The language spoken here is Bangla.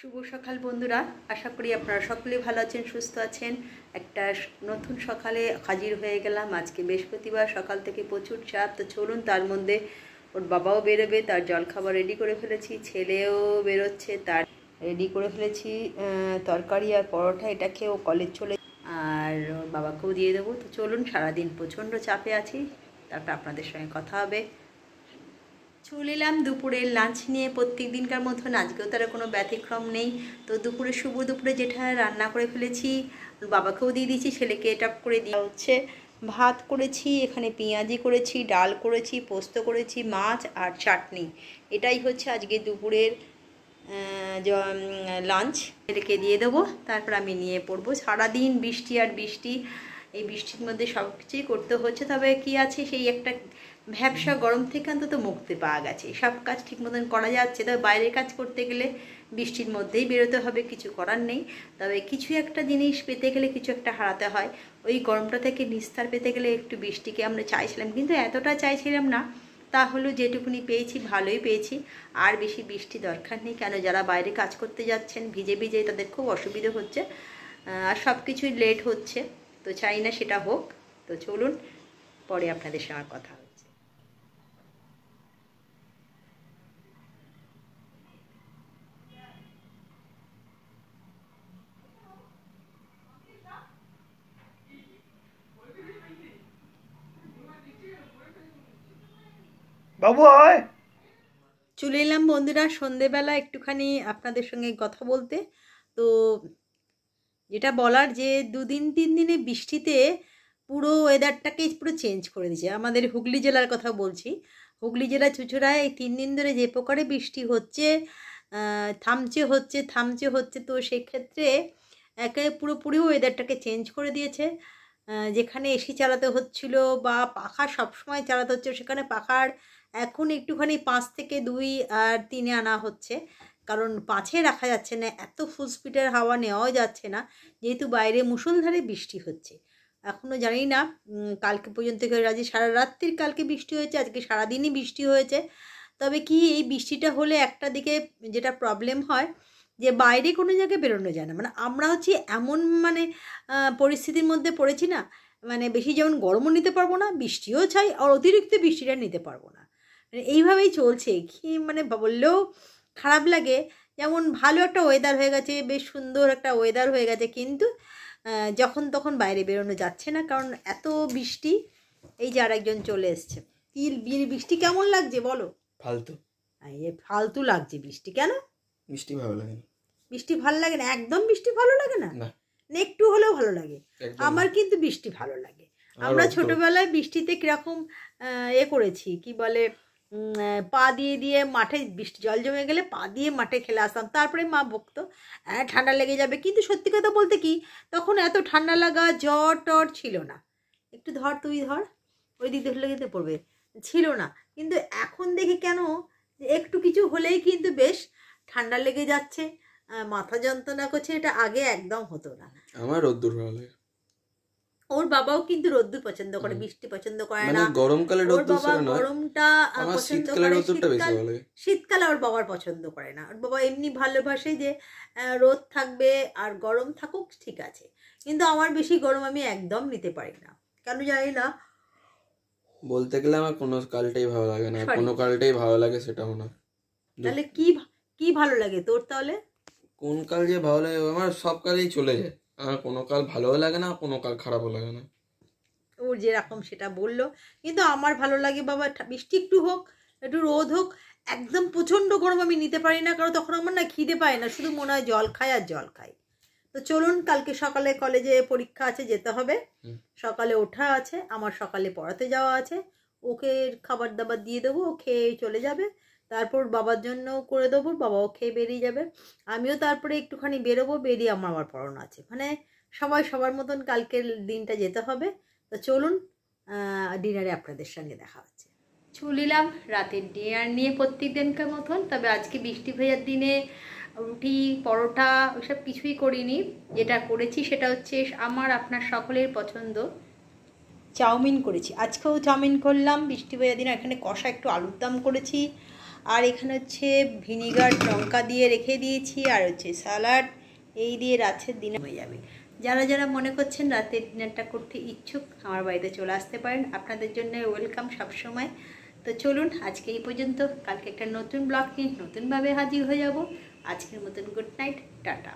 শুভ সকাল বন্ধুরা, আশা করি আপনারা সকলে ভালো আছেন, সুস্থ আছেন। একটা নতুন সকালে হাজির হয়ে গেলাম। আজকে বৃহস্পতিবার, সকাল থেকে প্রচুর চাপ। তো চলুন, তার মধ্যে ওর বাবাও বেরোবে, তার জলখাবার রেডি করে ফেলেছি, ছেলেও বেরোচ্ছে, তার রেডি করে ফেলেছি তরকারি আর পরোটা। এটা খেয়ে ও কলেজ চলে, আর ওর বাবাকেও দিয়ে দেবো। তো চলুন, সারাদিন প্রচণ্ড চাপে আছি, তারপর আপনাদের সঙ্গে কথা হবে। চলে এলাম দুপুরের লাঞ্চ নিয়ে। প্রত্যেক দিনকার মতন আজকেও তার কোনো ব্যতিক্রম নেই। তো দুপুরে দুপুরে যেটা রান্না করে ফেলেছি, বাবাকেও দিয়ে দিয়েছি, ছেলেকে এটা করে দেওয়া হচ্ছে। ভাত করেছি, এখানে পেঁয়াজি করেছি, ডাল করেছি, পোস্ত করেছি, মাছ আর চাটনি। এটাই হচ্ছে আজকে দুপুরের লাঞ্চ। ছেলেকে দিয়ে দেবো, তারপর আমি নিয়ে পড়বো। সারাদিন বৃষ্টি আর বৃষ্টি, এই বৃষ্টির মধ্যে সব কিছুই করতে হচ্ছে। তবে কি আছে, সেই একটা ভ্যাবসা গরম থেকে অন্তত মুক্তি পাওয়া গেছে, সব কাজ ঠিক মতন করা যাচ্ছে। তবে বাইরের কাজ করতে গেলে বৃষ্টির মধ্যেই বেরোতে হবে, কিছু করার নেই। তবে কিছু একটা জিনিস পেতে গেলে কিছু একটা হারাতে হয়। ওই গরমটা থেকে নিস্তার পেতে গেলে একটু বৃষ্টিকে আমরা চাইছিলাম, কিন্তু এতটা চাইছিলাম না। তাহলে যেটুকুনি পেয়েছি ভালোই পেয়েছি, আর বেশি বৃষ্টি দরকার নেই। কেন, যারা বাইরে কাজ করতে যাচ্ছেন ভিজে ভিজে, তাদের খুব অসুবিধা হচ্ছে, আর সব কিছুই লেট হচ্ছে। তো চাই না সেটা হোক। তো চলুন, পরে আপনাদের সঙ্গে কথা হচ্ছে। বাবু আয়। চলে এলাম বন্ধুরা সন্ধেবেলা একটুখানি আপনাদের সঙ্গে কথা বলতে। তো যেটা বলার, যে 2-3 দিনে বৃষ্টিতে পুরো ওয়েদারটাকেই পুরো চেঞ্জ করে দিয়েছে। আমাদের হুগলি জেলার কথা বলছি। হুগলি জেলা চুঁচুড়ায় এই 3 দিন ধরে যে প্রকারে বৃষ্টি হচ্ছে, থামছে হচ্ছে। তো সেক্ষেত্রে একে পুরোপুরি ওয়েদারটাকে চেঞ্জ করে দিয়েছে। যেখানে এসি চালাতে হচ্ছিল বা পাখা সবসময় চালাতে হচ্ছে, সেখানে পাখার এখন একটুখানি 5 থেকে 2 আর 3-এ আনা হচ্ছে। কারণ 5-এ রাখা যাচ্ছে না, এত ফুল স্পিডের হাওয়া নেওয়াও যাচ্ছে না, যেহেতু বাইরে মুষলধারে বৃষ্টি হচ্ছে। এখনও জানি না, কালকে পর্যন্ত আজকে সারা রাত্রির কালকে বৃষ্টি হয়েছে, আজকে সারাদিনই বৃষ্টি হয়েছে। তবে কি, এই বৃষ্টিটা হলে একটা দিকে যেটা প্রবলেম হয়, যে বাইরে কোনো জায়গায় বেরোনো যায় না। মানে আমরা হচ্ছে এমন পরিস্থিতির মধ্যে পড়েছি না, মানে বেশি যেমন গরমও নিতে পারবো না, বৃষ্টিও চাই, আর অতিরিক্ত বৃষ্টিটা নিতে পারবো না। মানে এইভাবেই চলছে কি, মানে বললেও খারাপ লাগে। যেমন ভালো একটা ওয়েদার হয়ে গেছে, বেশ সুন্দর একটা ওয়েদার হয়ে গেছে, কিন্তু যখন তখন বাইরে বেরোনো যাচ্ছে না, কারণ এত বৃষ্টি। এই যে আরেকজন চলে এসছে। কি বৃষ্টি কেমন লাগছে বলো? ফালতু। ফালতু লাগছে বৃষ্টি। কেন? মিষ্টি ভালো লাগে না। বৃষ্টি ভালো লাগে না? একদম বৃষ্টি ভালো লাগে না? না, একটু হলেও ভালো লাগে। আমার কিন্তু বৃষ্টি ভালো লাগে। আমরা ছোটবেলায় বৃষ্টিতে কিরকম করেছি, কি বলে, পা দিয়ে দিয়ে মাঠে বৃষ্টি জল জমে গেলে পা দিয়ে মাঠে খেলে আসতাম। তারপরে মা বকতো ঠান্ডা লেগে যাবে, কিন্তু সত্যি কথা বলতে কি, তখন এত ঠান্ডা লাগা জ্বর টর ছিল না। একটু ধর, তুই ধর, ওই দিক ধরলে যেতে পড়বে, ছিল না। কিন্তু এখন দেখি কেন, একটু কিছু হলেই কিন্তু বেশ ঠান্ডা লেগে যাচ্ছে, মাথা যন্ত্রণা করছে। এটা আগে একদম হতো না। আমার রোদ্দুর ভালো লাগে। ওর বাবাও কিন্তু রোদ্দুর পছন্দ করে, বৃষ্টি পছন্দ করে না। গরমকালে ওর বাবা গরমটা পছন্দ করে, শীতকালে ওর বাবার পছন্দ করে না। ওর বাবা এমনি ভালোবাসে যে রোদ থাকবে আর গরম থাকুক, ঠিক আছে। কিন্তু আমার বেশি গরম আমি একদম নিতে পারি না, কেন জানি না। বলতে গেলে আমার কোনো কালটাই ভালো লাগে না, কোনো কালটাই ভালো লাগে সেটাও না। তাহলে কি ভালো লাগে তোর? তাহলে কোন কাল যে ভালো লাগে? আমার সব কালেই চলে যায়। আমার কোনো কাল ভালোও লাগে না, কোনো কাল খারাপও লাগে না। ওর যেরকম সেটা বললো, কিন্তু আমার ভালো লাগে বাবা বৃষ্টি একটু হোক, একটু রোদ হোক। একদম প্রচণ্ড গরম আমি নিতে পারি না, কারণ তখন আমার না খিদে পায় না, শুধু মনে হয় জল খাই আর জল খাই। তো চলুন, কালকে সকালে কলেজে পরীক্ষা আছে, যেতে হবে। সকালে ওঠা আছে আমার, সকালে পড়াতে যাওয়া আছে। ওকে খাবার দাবার দিয়ে দেবো, ও খেয়ে চলে যাবে। তারপর বাবার জন্য করে দেবো, বাবাও খেয়ে বেরিয়ে যাবে। আমিও তারপরে একটুখানি বেরোবো, বেরিয়ে আমার আবার পড়ানো আছে। মানে সবাই সবার মতন কালকের দিনটা যেতে হবে। তো চলুন, ডিনারে আপনাদের সঙ্গে দেখা হচ্ছে। চলে এলাম রাতের ডিনার নিয়ে, প্রত্যেক দিনকার মতন। তবে আজকে বৃষ্টি ভেজার দিনে রুটি পরোটা ওইসব কিছুই করিনি। যেটা করেছি সেটা হচ্ছে আমার আপনার সকলের পছন্দ, চাউমিন করেছি। আজকেও চাউমিন করলাম বৃষ্টি ভেজার দিনে। এখানে কষা একটু আলুর দম করেছি, আর এখানে হচ্ছে ভিনিগার লঙ্কা দিয়ে রেখে দিয়েছি, আর হচ্ছে স্যালাড। এই দিয়ে রাতের ডিনার হয়ে যাবে। যারা যারা মনে করছেন রাতের ডিনারটা করতে ইচ্ছুক আমার বাড়িতে চলে আসতে পারেন, আপনাদের জন্য ওয়েলকাম সবসময়। তো চলুন আজকে এই পর্যন্ত, কালকে একটা নতুন ব্লগ নিয়ে নতুনভাবে হাজির হয়ে যাব। আজকের মতন গুড নাইট, টাটা।